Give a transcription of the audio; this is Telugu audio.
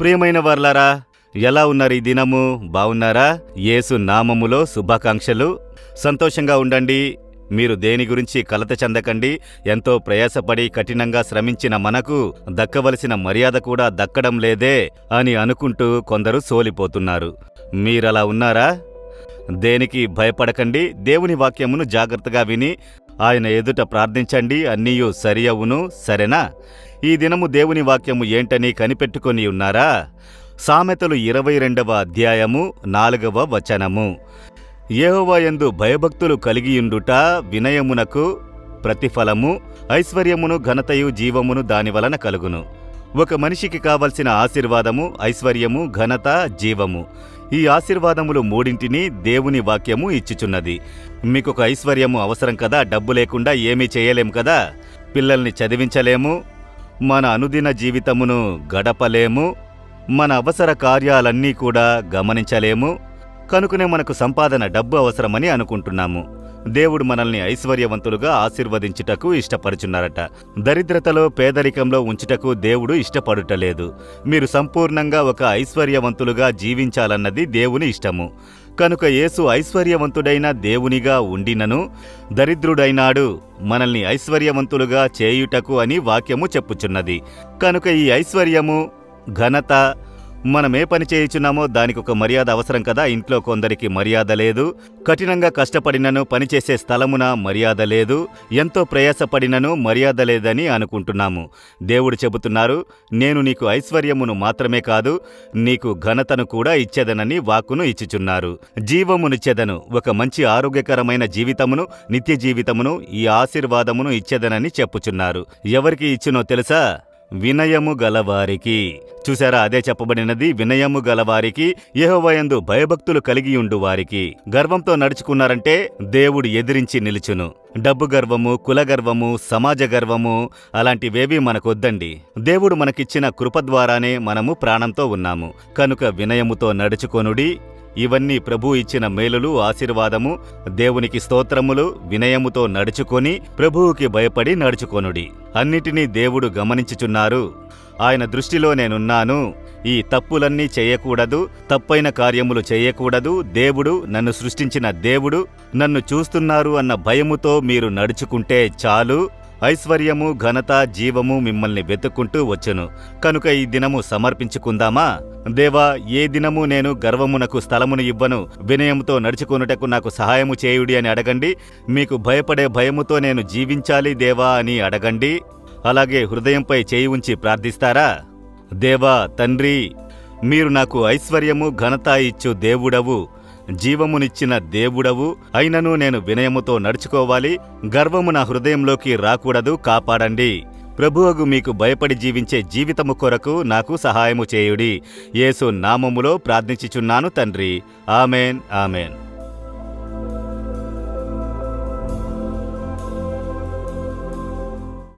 ప్రియమైన వారలారా, ఎలా ఉన్నారు? ఈ దినము బావున్నారా? యేసు నామములో శుభాకాంక్షలు. సంతోషంగా ఉండండి. మీరు దేని గురించి కలత చెందకండి. ఎంతో ప్రయాసపడి కఠినంగా శ్రమించిన మనకు దక్కవలసిన మర్యాద కూడా దక్కడం లేదే అని అనుకుంటూ కొందరు సోలిపోతున్నారు. మీరలా ఉన్నారా? దేనికి భయపడకండి. దేవుని వాక్యమును జాగ్రత్తగా విని ఆయన ఎదుట ప్రార్థించండి. అన్నీయు సరి అవును. సరేనా? ఈ దినము దేవుని వాక్యము ఏంటని కనిపెట్టుకొని ఉన్నారా? సామెతలు 22వ అధ్యాయము 4వ వచనము. యెహోవా యందు భయభక్తులు కలిగియుండుట వినయమునకు ప్రతిఫలము, ఐశ్వర్యమును ఘనతయు జీవమును దానివలన కలుగును. ఒక మనిషికి కావలసిన ఆశీర్వాదము, ఐశ్వర్యము, ఘనత, జీవము. ఈ ఆశీర్వాదములు మూడింటిని దేవుని వాక్యము ఇచ్చుచున్నది. మీకొక ఐశ్వర్యము అవసరం కదా. డబ్బు లేకుండా ఏమీ చేయలేము కదా. పిల్లల్ని చదివించలేము, మన అనుదిన జీవితమును గడపలేము, మన అవసర కార్యాలన్నీ కూడా గమనించలేము. కనుకనే మనకు సంపాదన, డబ్బు అవసరమని అనుకుంటున్నాము. దేవుడు మనల్ని ఐశ్వర్యవంతులుగా ఆశీర్వదించుటకు ఇష్టపడుచున్నారట. దరిద్రతలో, పేదరికంలో ఉంచుటకు దేవుడు ఇష్టపడుటలేదు. మీరు సంపూర్ణంగా ఒక ఐశ్వర్యవంతులుగా జీవించాలన్నది దేవుని ఇష్టము. కనుక యేసు ఐశ్వర్యవంతుడైన దేవునిగా ఉండినను దరిద్రుడైనాడు మనల్ని ఐశ్వర్యవంతులుగా చేయుటకు అని వాక్యము చెప్పుచున్నది. కనుక ఈ ఐశ్వర్యము, ఘనత, మనమే పని చేయుచున్నామో దానికి ఒక మర్యాద అవసరం కదా. ఇంట్లో కొందరికి మర్యాద లేదు. కఠినంగా కష్టపడినను పనిచేసే స్థలమున మర్యాద లేదు. ఎంతో ప్రయాసపడినను మర్యాద లేదని అనుకుంటున్నాము. దేవుడు చెబుతున్నారు, నేను నీకు ఐశ్వర్యమును మాత్రమే కాదు, నీకు ఘనతను కూడా ఇచ్చేదనని వాక్కును ఇచ్చుచున్నారు. జీవమునిచ్చేదను, ఒక మంచి ఆరోగ్యకరమైన జీవితమును, నిత్య జీవితమును, ఈ ఆశీర్వాదమును ఇచ్చేదనని చెప్పుచున్నారు. ఎవరికి ఇచ్చునో తెలుసా? వినయము గలవారికి. చూసారా? అదే చెప్పబడినది. వినయము గలవారికి, యెహోవా యందు భయభక్తులు కలిగియుండు వారికి. గర్వంతో నడుచుకున్నారంటే దేవుడు ఎదిరించి నిలుచును. డబ్బు గర్వము, కుల గర్వము, సమాజ గర్వము అలాంటివేవీ మనకొద్దండి. దేవుడు మనకిచ్చిన కృప ద్వారానే మనము ప్రాణంతో ఉన్నాము. కనుక వినయముతో నడుచుకొనుడి. ఇవన్నీ ప్రభు ఇచ్చిన మేలులు, ఆశీర్వాదము. దేవునికి స్తోత్రములు. వినయముతో నడుచుకొని ప్రభువుకి భయపడి నడుచుకొనుడి. అన్నిటినీ దేవుడు గమనించుచున్నారు. ఆయన దృష్టిలో నేనున్నాను. ఈ తప్పులన్నీ చేయకూడదు, తప్పైన కార్యములు చేయకూడదు. దేవుడు, నన్ను సృష్టించిన దేవుడు నన్ను చూస్తున్నారు అన్న భయముతో మీరు నడుచుకుంటే చాలు. ఐశ్వర్యము, ఘనత, జీవము మిమ్మల్ని వెతుక్కుంటూ వచ్చును. కనుక ఈ దినము సమర్పించుకుందామా? దేవా, ఏ దినము నేను గర్వమునకు స్థలమును ఇవ్వను, వినయముతో నడుచుకొనుటకు నాకు సహాయము చేయుడి అని అడగండి. మీకు భయపడే భయముతో నేను జీవించాలి దేవా అని అడగండి. అలాగే హృదయంపై చేయి ఉంచి ప్రార్థిస్తారా? దేవా, తండ్రి, మీరు నాకు ఐశ్వర్యము, ఘనత ఇచ్చు దేవుడవు, జీవమునిచ్చిన దేవుడవు. అయినను నేను వినయముతో నడుచుకోవాలి. గర్వము నా హృదయంలోకి రాకూడదు. కాపాడండి. ప్రభువగు మీకు భయపడి జీవించే జీవితము కొరకు నాకు సహాయము చేయుడి. యేసు నామములో ప్రార్థించుచున్నాను తండ్రి. Amen, amen.